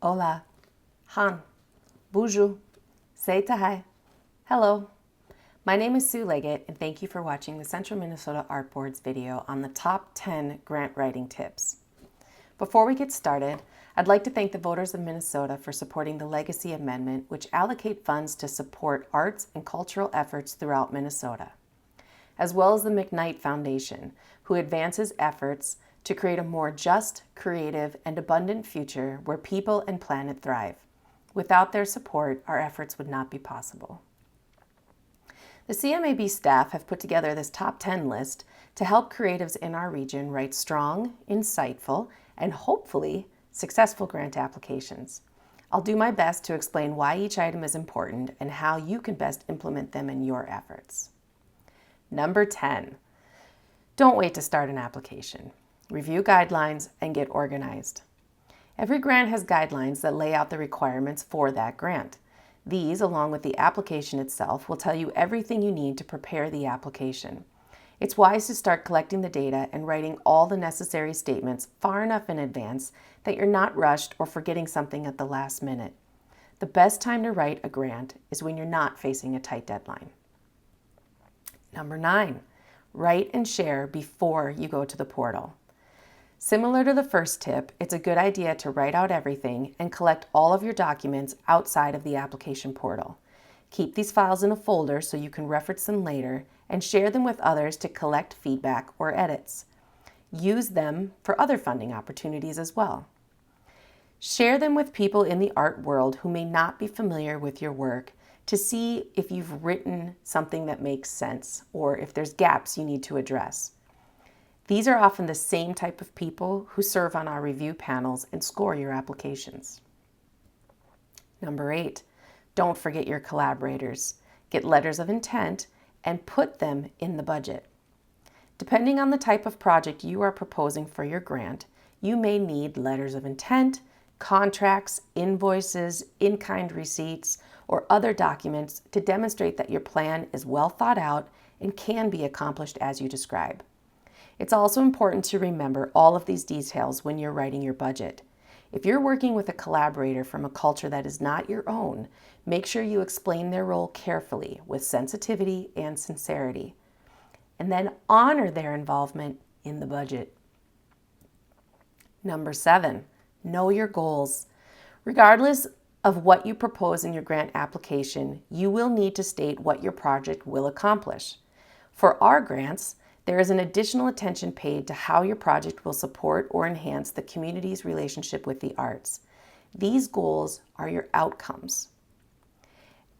Hola, Han, bonjour, say tahai, hello. My name is Sue Leggett, and thank you for watching the Central Minnesota Art Board's video on the top 10 grant writing tips. Before we get started, I'd like to thank the voters of Minnesota for supporting the Legacy Amendment, which allocate funds to support arts and cultural efforts throughout Minnesota, as well as the McKnight Foundation, who advances efforts to create a more just, creative, and abundant future where people and planet thrive. Without their support, our efforts would not be possible. The CMAB staff have put together this top 10 list to help creatives in our region write strong, insightful, and hopefully successful grant applications. I'll do my best to explain why each item is important and how you can best implement them in your efforts. Number 10, don't wait to start an application. Review guidelines and get organized. Every grant has guidelines that lay out the requirements for that grant. These, along with the application itself, will tell you everything you need to prepare the application. It's wise to start collecting the data and writing all the necessary statements far enough in advance that you're not rushed or forgetting something at the last minute. The best time to write a grant is when you're not facing a tight deadline. Number 9, write and share before you go to the portal. Similar to the first tip, it's a good idea to write out everything and collect all of your documents outside of the application portal. Keep these files in a folder so you can reference them later and share them with others to collect feedback or edits. Use them for other funding opportunities as well. Share them with people in the art world who may not be familiar with your work to see if you've written something that makes sense or if there's gaps you need to address. These are often the same type of people who serve on our review panels and score your applications. Number 8, don't forget your collaborators. Get letters of intent and put them in the budget. Depending on the type of project you are proposing for your grant, you may need letters of intent, contracts, invoices, in-kind receipts, or other documents to demonstrate that your plan is well thought out and can be accomplished as you describe. It's also important to remember all of these details when you're writing your budget. If you're working with a collaborator from a culture that is not your own, make sure you explain their role carefully with sensitivity and sincerity, and then honor their involvement in the budget. Number 7, know your goals. Regardless of what you propose in your grant application, you will need to state what your project will accomplish. For our grants, there is an additional attention paid to how your project will support or enhance the community's relationship with the arts. These goals are your outcomes.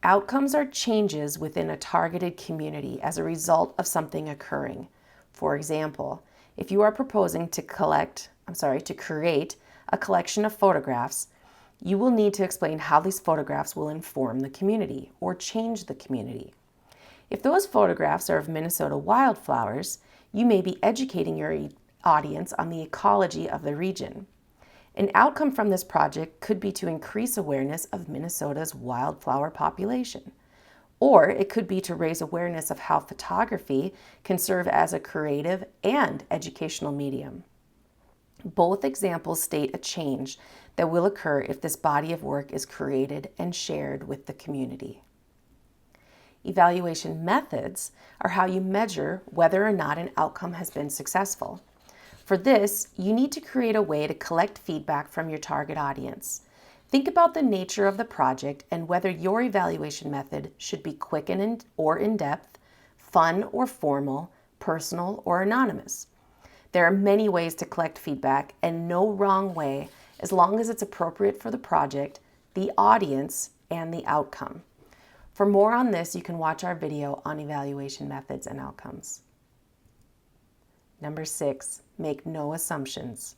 Outcomes are changes within a targeted community as a result of something occurring. For example, if you are proposing to create a collection of photographs, you will need to explain how these photographs will inform the community or change the community. If those photographs are of Minnesota wildflowers, you may be educating your audience on the ecology of the region. An outcome from this project could be to increase awareness of Minnesota's wildflower population, or it could be to raise awareness of how photography can serve as a creative and educational medium. Both examples state a change that will occur if this body of work is created and shared with the community. Evaluation methods are how you measure whether or not an outcome has been successful. For this, you need to create a way to collect feedback from your target audience. Think about the nature of the project and whether your evaluation method should be quick or in-depth, fun or formal, personal or anonymous. There are many ways to collect feedback and no wrong way as long as it's appropriate for the project, the audience, and the outcome. For more on this, you can watch our video on evaluation methods and outcomes. Number 6, make no assumptions.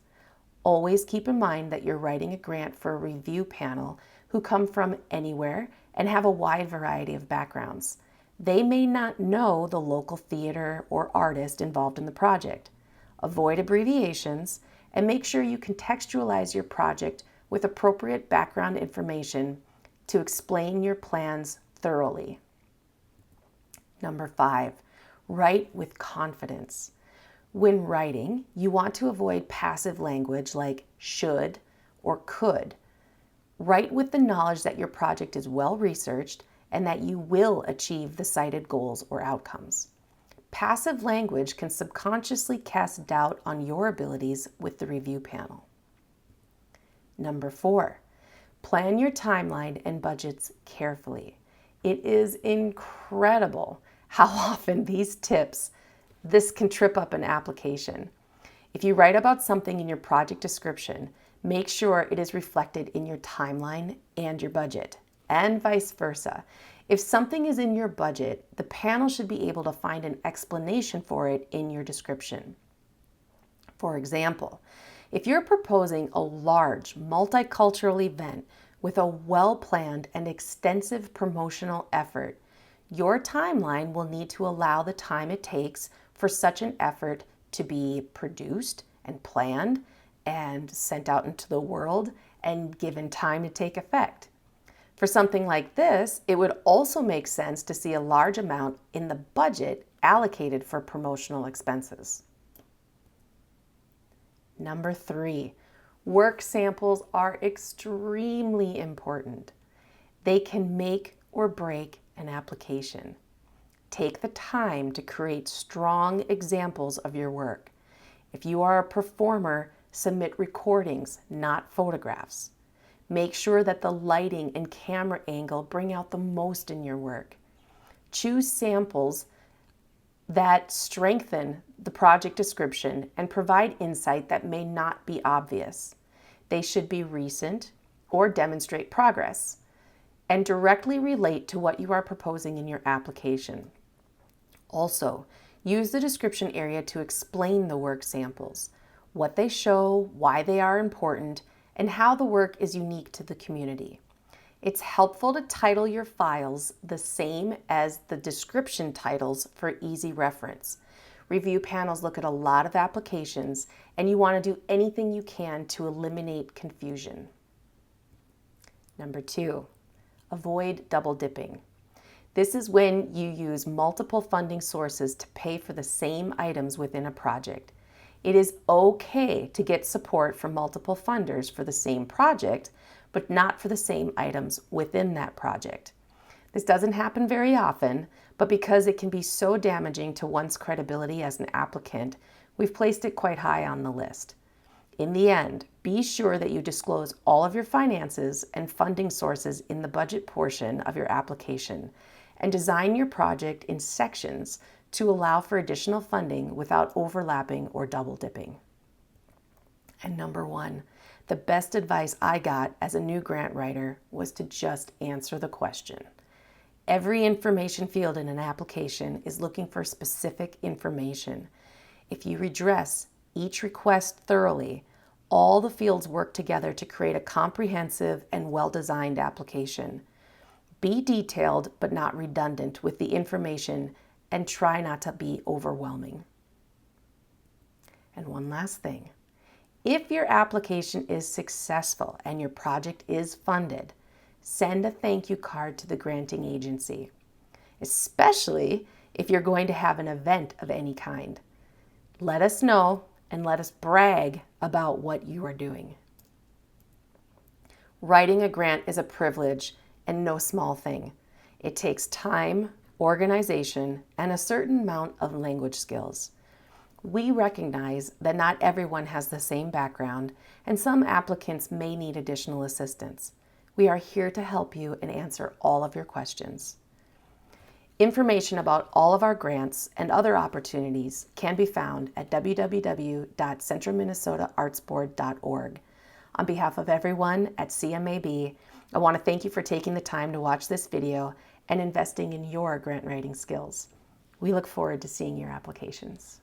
Always keep in mind that you're writing a grant for a review panel who come from anywhere and have a wide variety of backgrounds. They may not know the local theater or artist involved in the project. Avoid abbreviations and make sure you contextualize your project with appropriate background information to explain your plans thoroughly. Number 5, write with confidence. When writing, you want to avoid passive language like should or could. Write with the knowledge that your project is well researched and that you will achieve the cited goals or outcomes. Passive language can subconsciously cast doubt on your abilities with the review panel. Number 4, plan your timeline and budgets carefully. It is incredible how often this can trip up an application. If you write about something in your project description, make sure it is reflected in your timeline and your budget, and vice versa. If something is in your budget, the panel should be able to find an explanation for it in your description. For example, if you're proposing a large multicultural event with a well-planned and extensive promotional effort, your timeline will need to allow the time it takes for such an effort to be produced and planned and sent out into the world and given time to take effect. For something like this, it would also make sense to see a large amount in the budget allocated for promotional expenses. Number 3, work samples are extremely important. They can make or break an application. Take the time to create strong examples of your work. If you are a performer, submit recordings, not photographs. Make sure that the lighting and camera angle bring out the most in your work. Choose samples that strengthen the project description and provide insight that may not be obvious. They should be recent or demonstrate progress and directly relate to what you are proposing in your application. Also, use the description area to explain the work samples, what they show, why they are important, and how the work is unique to the community. It's helpful to title your files the same as the description titles for easy reference. Review panels look at a lot of applications, and you want to do anything you can to eliminate confusion. Number 2, avoid double dipping. This is when you use multiple funding sources to pay for the same items within a project. It is okay to get support from multiple funders for the same project, but not for the same items within that project. This doesn't happen very often, but because it can be so damaging to one's credibility as an applicant, we've placed it quite high on the list. In the end, be sure that you disclose all of your finances and funding sources in the budget portion of your application, and design your project in sections to allow for additional funding without overlapping or double dipping. And number 1, the best advice I got as a new grant writer was to just answer the question. Every information field in an application is looking for specific information. If you address each request thoroughly, all the fields work together to create a comprehensive and well-designed application. Be detailed but not redundant with the information, and try not to be overwhelming. And one last thing. If your application is successful and your project is funded, send a thank you card to the granting agency, especially if you're going to have an event of any kind. Let us know and let us brag about what you are doing. Writing a grant is a privilege and no small thing. It takes time, organization, and a certain amount of language skills. We recognize that not everyone has the same background, and some applicants may need additional assistance. We are here to help you and answer all of your questions. Information about all of our grants and other opportunities can be found at www.centralminnesotaartsboard.org. On behalf of everyone at CMAB, I want to thank you for taking the time to watch this video and investing in your grant writing skills. We look forward to seeing your applications.